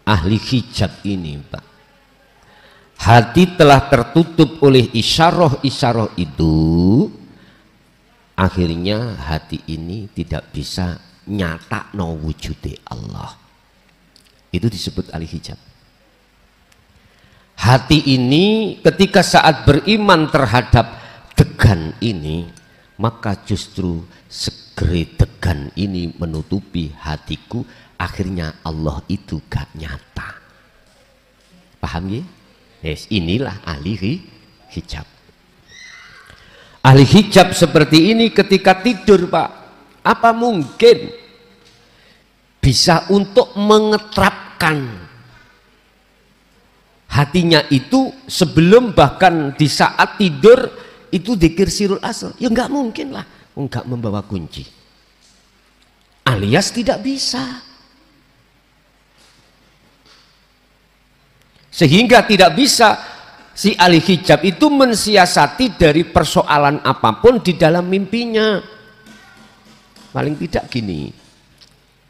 ahli hijab ini, Pak, hati telah tertutup oleh isyarah-isyarah itu, akhirnya hati ini tidak bisa nyata no wujude Allah. Itu disebut ahli hijab. Hati ini ketika saat beriman terhadap degan ini, maka justru segera degan ini menutupi hatiku, akhirnya Allah itu gak nyata. Paham ya? Yes, inilah ahli hijab. Ahli hijab seperti ini ketika tidur, Pak, apa mungkin bisa untuk mengetrapkan hatinya itu sebelum bahkan di saat tidur itu dzikir sirul asr? Ya nggak mungkin lah, nggak membawa kunci, alias tidak bisa. Sehingga tidak bisa si ahli hijab itu mensiasati dari persoalan apapun di dalam mimpinya. Paling tidak gini,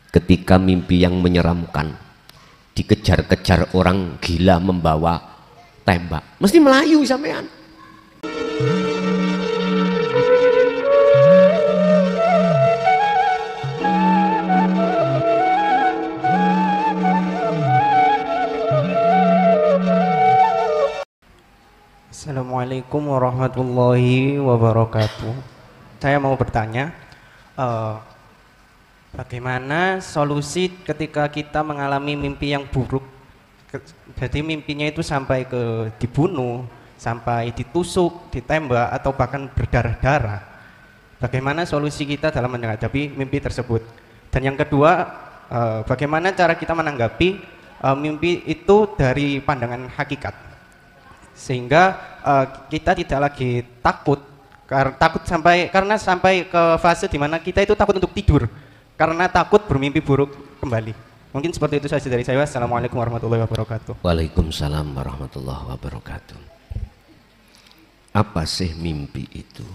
ketika mimpi yang menyeramkan, dikejar-kejar orang gila membawa tembak, mesti melayu sampean. Assalamualaikum warahmatullahi wabarakatuh. Saya mau bertanya, bagaimana solusi ketika kita mengalami mimpi yang buruk? Jadi mimpinya itu sampai ke dibunuh, sampai ditusuk, ditembak, atau bahkan berdarah-darah. Bagaimana solusi kita dalam menghadapi mimpi tersebut? Dan yang kedua, bagaimana cara kita menanggapi mimpi itu dari pandangan hakikat? Sehingga kita tidak lagi takut karena sampai ke fase dimana kita itu takut untuk tidur karena takut bermimpi buruk kembali. Mungkin seperti itu saja dari saya. Assalamualaikum warahmatullahi wabarakatuh. Waalaikumsalam warahmatullahi wabarakatuh. Apa sih mimpi itu?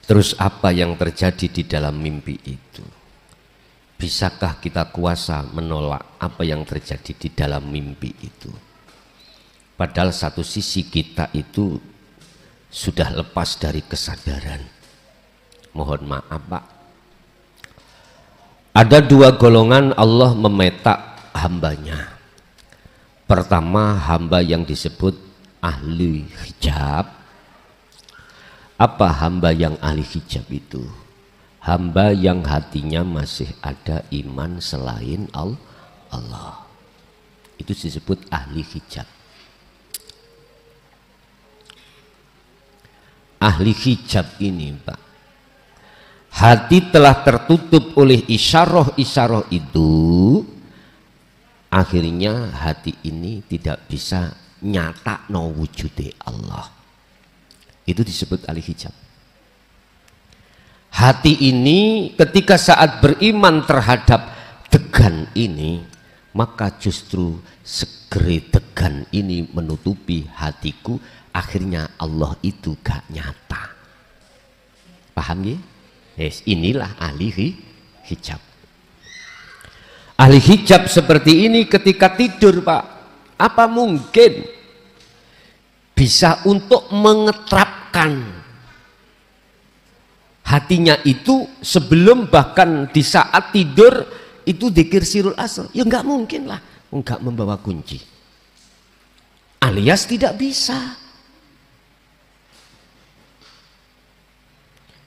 Terus apa yang terjadi di dalam mimpi itu? Bisakah kita kuasa menolak apa yang terjadi di dalam mimpi itu? Padahal satu sisi kita itu sudah lepas dari kesadaran. Mohon maaf, Pak. Ada dua golongan Allah memetak hambanya. Pertama, hamba yang disebut ahli hijab. Apa hamba yang ahli hijab itu? Hamba yang hatinya masih ada iman selain Allah. Itu disebut ahli hijab. Ahli hijab ini, Pak, hati telah tertutup oleh isyarah-isyarah itu, akhirnya hati ini tidak bisa nyata no wujude Allah. Itu disebut ahli hijab. Hati ini ketika saat beriman terhadap degan ini, maka justru segera degan ini menutupi hatiku, akhirnya Allah itu gak nyata. Paham ya? Yes, inilah ahli hijab. Ahli hijab seperti ini ketika tidur, Pak, apa mungkin bisa untuk mengetrapkan hatinya itu sebelum bahkan di saat tidur itu dzikir sirul asr? Ya nggak mungkin lah, nggak membawa kunci, alias tidak bisa.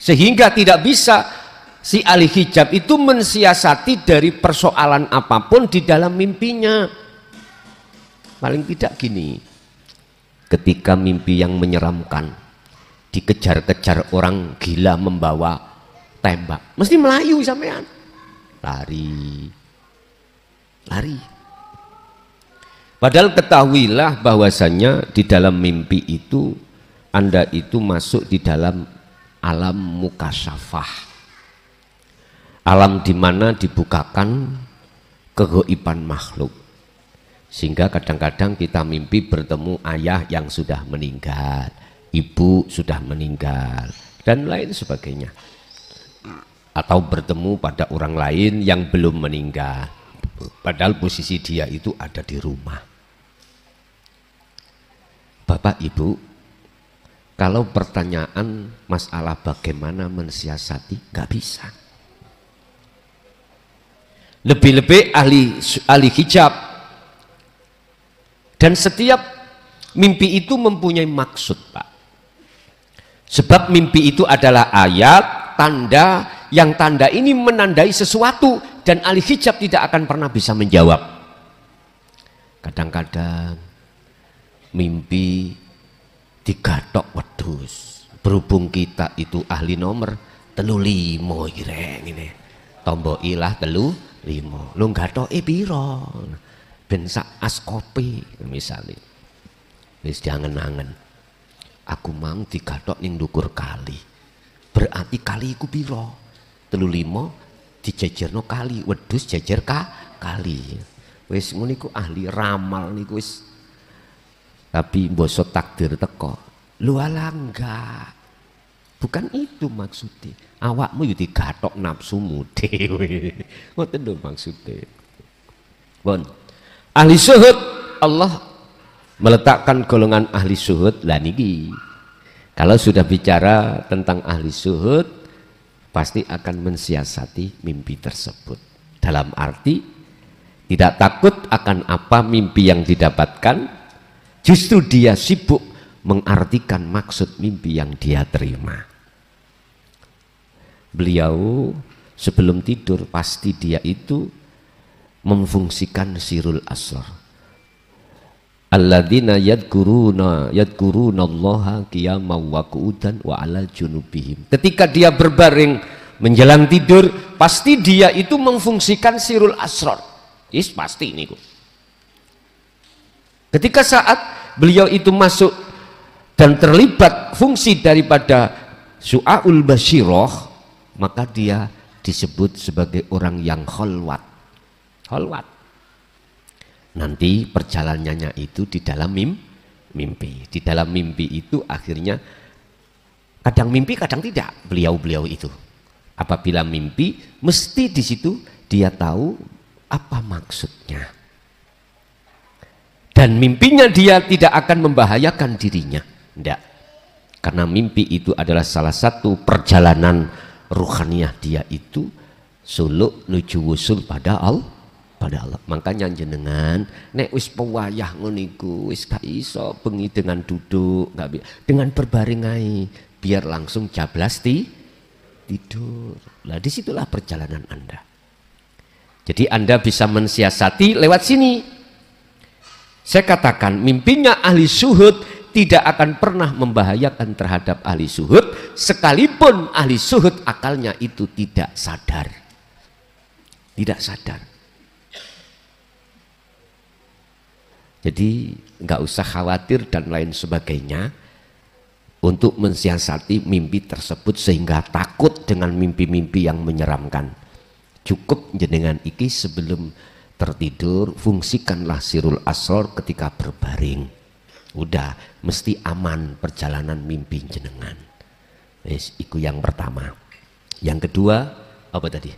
Sehingga tidak bisa si ahli hijab itu mensiasati dari persoalan apapun di dalam mimpinya. Paling tidak gini, ketika mimpi yang menyeramkan, dikejar-kejar orang gila membawa tembak, mesti melayu sampean. Lari. Padahal ketahuilah bahwasanya di dalam mimpi itu Anda itu masuk di dalam alam mukasyafah, alam di mana dibukakan kegaiban makhluk, sehingga kadang-kadang kita mimpi bertemu ayah yang sudah meninggal, ibu sudah meninggal, dan lain sebagainya, atau bertemu pada orang lain yang belum meninggal. Padahal posisi dia itu ada di rumah. Bapak Ibu, kalau pertanyaan masalah bagaimana mensiasati, nggak bisa. Lebih-lebih ahli hijab. Dan setiap mimpi itu mempunyai maksud, Pak. Sebab mimpi itu adalah ayat, tanda, yang tanda ini menandai sesuatu dan ahli hijab tidak akan pernah bisa menjawab. Kadang-kadang mimpi digathok wedhus. Berhubung kita itu ahli nomor 35 ireng ini. Tombo ilah 35. Lu gathoke piro? Ben sak as kopi misalnya. Wis jangan-angen. Aku mau digathok ning ndukur kali. Berarti kali iku piro? 35 dijejerno kali, wedhus jejer kali. Wis ngono iku ahli ramal niku wis. Tapi basa takdir teko. Lu ala enggak. Bukan itu maksudnya. Awakmu yo digathok nafsumu dhewe. Ngoten lho maksudnya. Bon. Ahli syuhud, Allah meletakkan golongan ahli syuhud lah niki. Kalau sudah bicara tentang ahli syuhud, pasti akan mensiasati mimpi tersebut. Dalam arti tidak takut akan apa mimpi yang didapatkan, justru dia sibuk mengartikan maksud mimpi yang dia terima. Beliau sebelum tidur pasti dia itu memfungsikan sirul asrar. Alladzina yadkuruna Allaha qiyaman wa qu'udan wa ala junubihim. Ketika dia berbaring menjelang tidur, pasti dia itu memfungsikan sirul asrar. Is pasti ini. Ketika saat beliau itu masuk dan terlibat fungsi daripada su'aul basyirah, maka dia disebut sebagai orang yang khalwat. Khalwat. Nanti perjalanannya itu di dalam mimpi. Di dalam mimpi itu akhirnya kadang mimpi, kadang tidak. Beliau itu. Apabila mimpi, mesti di situ dia tahu apa maksudnya. Dan mimpinya dia tidak akan membahayakan dirinya. Tidak. Karena mimpi itu adalah salah satu perjalanan ruhaniyah dia itu suluk nuju wusul pada Allah. Makanya jenengan nek wis pewayah ngoniku wis gak iso bengi dengan duduk, gak dengan berbaring ae biar langsung jablas tidur. Lah disitulah perjalanan Anda. Jadi Anda bisa mensiasati lewat sini. Saya katakan mimpinya ahli syuhud tidak akan pernah membahayakan terhadap ahli syuhud, sekalipun ahli syuhud akalnya itu tidak sadar. Tidak sadar. Jadi nggak usah khawatir dan lain sebagainya untuk mensiasati mimpi tersebut sehingga takut dengan mimpi-mimpi yang menyeramkan. Cukup jenengan iki sebelum tertidur fungsikanlah sirul asrar ketika berbaring. Udah mesti aman perjalanan mimpi jenengan. Wes iku yang pertama. Yang kedua apa tadi?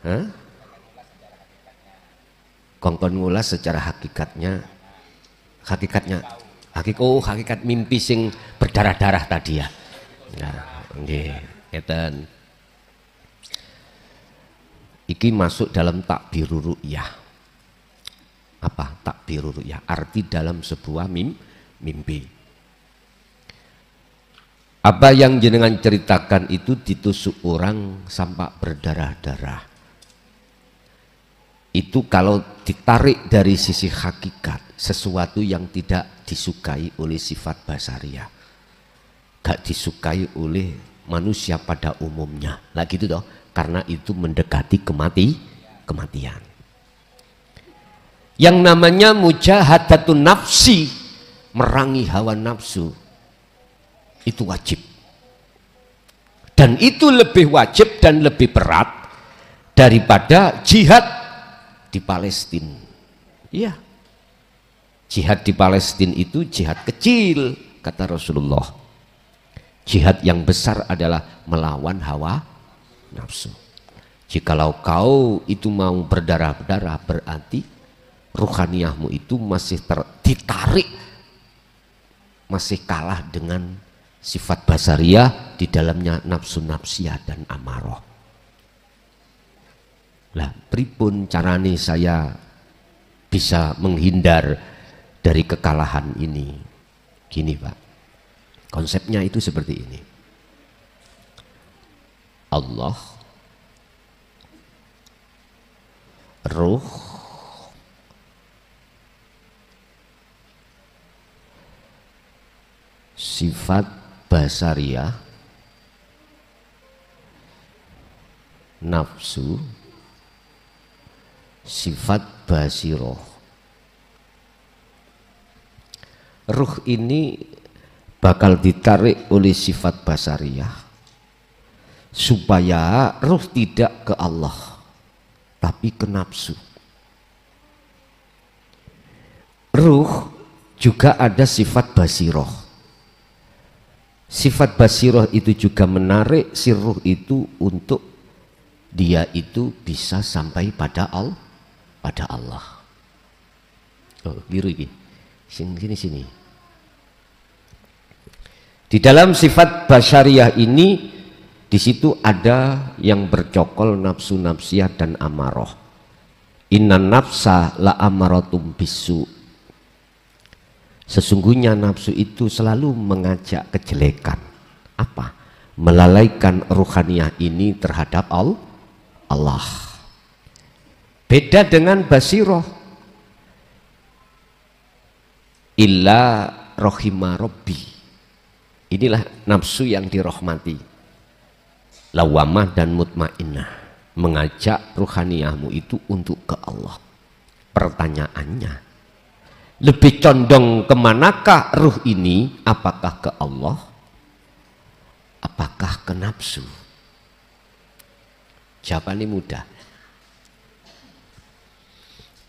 Hah? Kongkon ngulas secara hakikatnya hakikat mimpi sing berdarah-darah tadi ya. Nah, nggih, ngeten. Iki masuk dalam takbirur ru'yah. Apa takbirur ru'yah? Arti dalam sebuah mimpi. Apa yang jenengan ceritakan itu ditusuk orang sampai berdarah-darah. Itu kalau ditarik dari sisi hakikat, sesuatu yang tidak disukai oleh sifat basariah, gak disukai oleh manusia pada umumnya. Lah gitu toh, karena itu mendekati kematian. Yang namanya mujahadatun nafsi, merangi hawa nafsu, itu wajib. Dan itu lebih wajib dan lebih berat daripada jihad di Palestina. Iya. Jihad di Palestina itu jihad kecil, kata Rasulullah. Jihad yang besar adalah melawan hawa nafsu. Jikalau kau itu mau berdarah-darah, berarti ruhaniyahmu itu masih ditarik, masih kalah dengan sifat basariyah, di dalamnya nafsu nafsiyah dan amarah. Lah, pripun carane saya bisa menghindar dari kekalahan ini? Gini Pak, konsepnya itu seperti ini. Allah, ruh, sifat basariyah, nafsu, sifat basiroh. Ruh ini bakal ditarik oleh sifat basariyah supaya ruh tidak ke Allah tapi ke nafsu. Ruh juga ada sifat basiroh. Sifat basiroh itu juga menarik si ruh itu untuk dia itu bisa sampai pada Allah. Oh, biru ini. Sini. Di dalam sifat basyariyah ini, di situ ada yang bercokol nafsu nafsiyah dan amarah. Innan nafsa la amaratum bisu. Sesungguhnya nafsu itu selalu mengajak kejelekan. Apa? Melalaikan ruhaniyah ini terhadap Allah. Beda dengan basiroh. Illa rohima robbi. Inilah nafsu yang dirahmati, lawamah dan mutmainnah, mengajak ruhaniyahmu itu untuk ke Allah. Pertanyaannya, lebih condong kemanakah ruh ini? Apakah ke Allah? Apakah ke nafsu? Jawabannya mudah.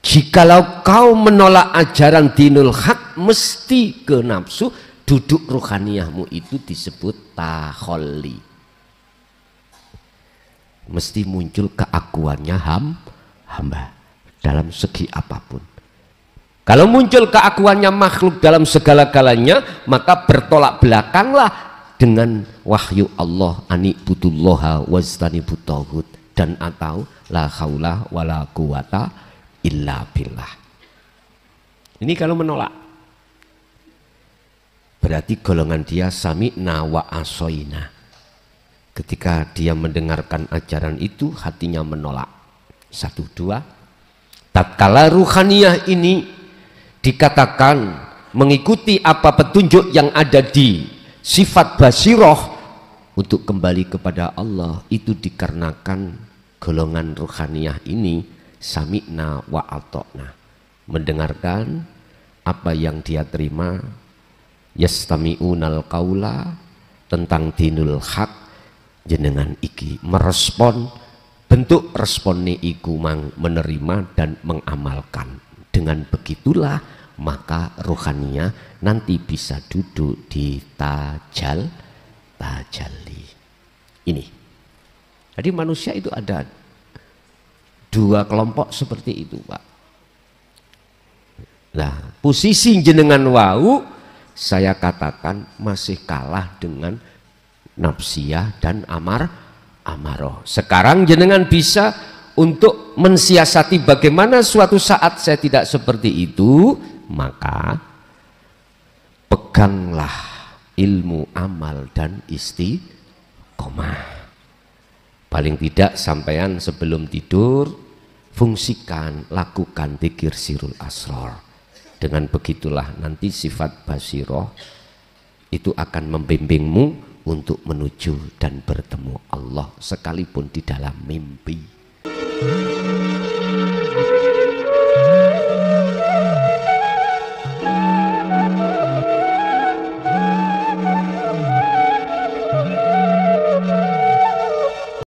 Jikalau kau menolak ajaran dinul haq, mesti ke nafsu, duduk ruhaniyahmu itu disebut takholli. Mesti muncul keakuannya hamba dalam segi apapun. Kalau muncul keakuannya makhluk dalam segala-galanya, maka bertolak belakanglah dengan wahyu Allah, ani'budullaha wajtanibut tauhid, dan atau la haula wala quwata illa billah. Ini kalau menolak, berarti golongan dia sami'na wa asoina. Ketika dia mendengarkan ajaran itu, hatinya menolak. 1, 2. Tatkala ruhaniyah ini dikatakan mengikuti apa petunjuk yang ada di sifat basiroh untuk kembali kepada Allah, itu dikarenakan golongan ruhaniyah ini sami'na wa atokna, mendengarkan apa yang dia terima, yastami'unal qaula, tentang dinul haq, jenengan iki merespon, bentuk responnya iku menerima dan mengamalkan. Dengan begitulah maka ruhaniyah nanti bisa duduk di tajalli. Ini jadi manusia itu ada 2 kelompok seperti itu Pak. Nah, posisi jenengan wau saya katakan masih kalah dengan nafsiyah dan amaroh. Sekarang jenengan bisa untuk mensiasati bagaimana suatu saat saya tidak seperti itu, maka peganglah ilmu amal dan istiqomah. Paling tidak sampean sebelum tidur fungsikan, lakukan dzikir sirul asrar. Dengan begitulah nanti sifat basiroh itu akan membimbingmu untuk menuju dan bertemu Allah sekalipun di dalam mimpi.